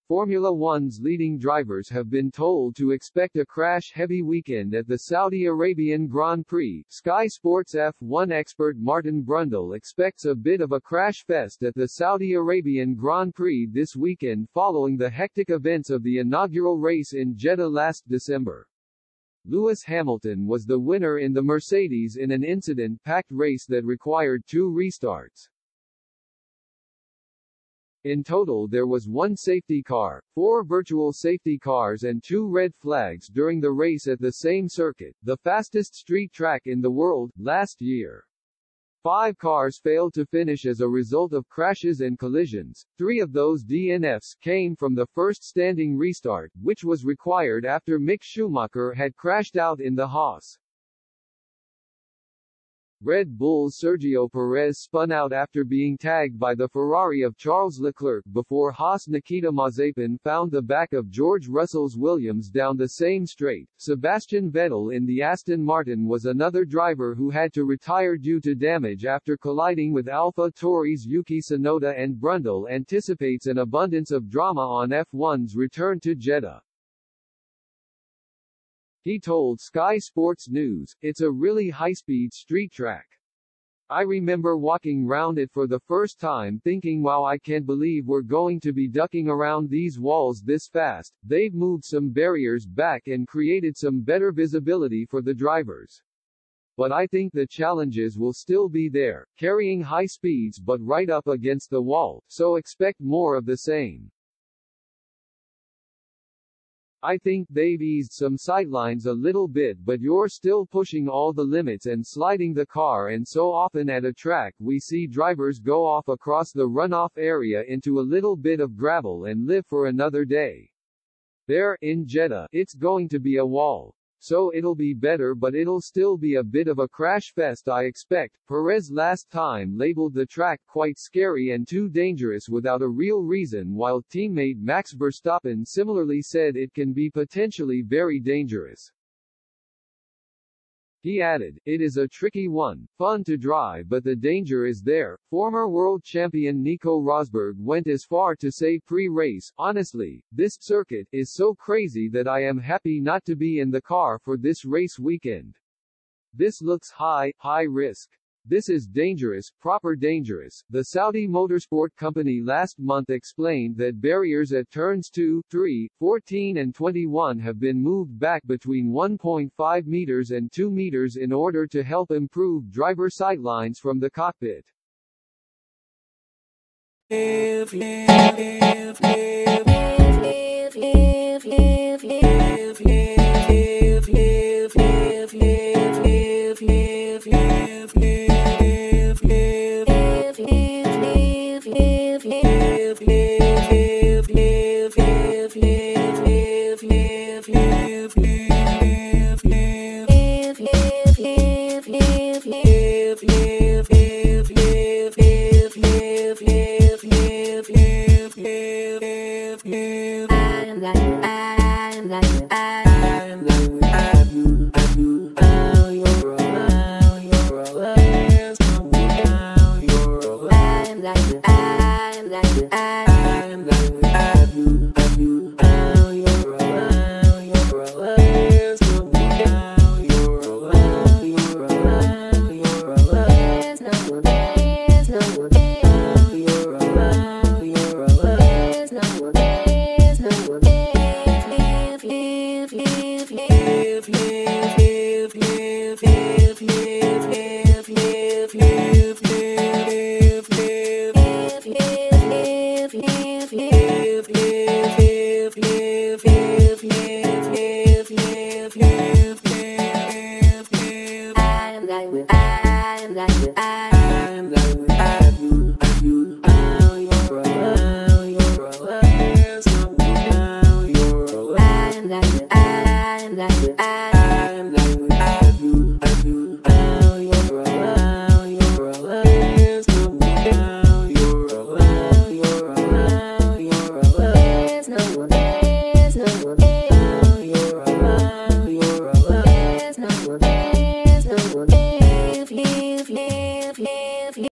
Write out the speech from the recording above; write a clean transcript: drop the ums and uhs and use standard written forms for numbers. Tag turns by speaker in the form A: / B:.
A: Formula One's leading drivers have been told to expect a crash-heavy weekend at the Saudi Arabian Grand Prix. Sky Sports F1 expert Martin Brundle expects a bit of a crash fest at the Saudi Arabian Grand Prix this weekend following the hectic events of the inaugural race in Jeddah last December. Lewis Hamilton was the winner in the Mercedes in an incident-packed race that required 2 restarts. In total there was 1 safety car, 4 virtual safety cars and 2 red flags during the race at the same circuit, the fastest street track in the world, last year. 5 cars failed to finish as a result of crashes and collisions. 3 of those DNFs came from the first standing restart, which was required after Mick Schumacher had crashed out in the Haas. Red Bull's Sergio Perez spun out after being tagged by the Ferrari of Charles Leclerc before Haas Nikita Mazepin found the back of George Russell's Williams down the same straight. Sebastian Vettel in the Aston Martin was another driver who had to retire due to damage after colliding with AlphaTauri's Yuki Tsunoda, and Brundle anticipates an abundance of drama on F1's return to Jeddah. He told Sky Sports News, "It's a really high-speed street track. I remember walking round it for the first time thinking, wow, I can't believe we're going to be ducking around these walls this fast. They've moved some barriers back and created some better visibility for the drivers. But I think the challenges will still be there, carrying high speeds but right up against the wall, so expect more of the same. I think they've eased some sightlines a little bit, but you're still pushing all the limits and sliding the car, and so often at a track we see drivers go off across the runoff area into a little bit of gravel and live for another day. There, in Jeddah, it's going to be a wall. So it'll be better, but it'll still be a bit of a crash fest I expect." Perez last time labeled the track quite scary and too dangerous without a real reason, while teammate Max Verstappen similarly said it can be potentially very dangerous. He added, "It is a tricky one, fun to drive, but the danger is there." Former world champion Nico Rosberg went as far to say pre-race, "Honestly, this circuit is so crazy that I am happy not to be in the car for this race weekend. This looks high risk. This is dangerous, proper dangerous." The Saudi motorsport company last month explained that barriers at turns 2, 3, 14 and 21 have been moved back between 1.5 meters and 2 meters in order to help improve driver sightlines from the cockpit.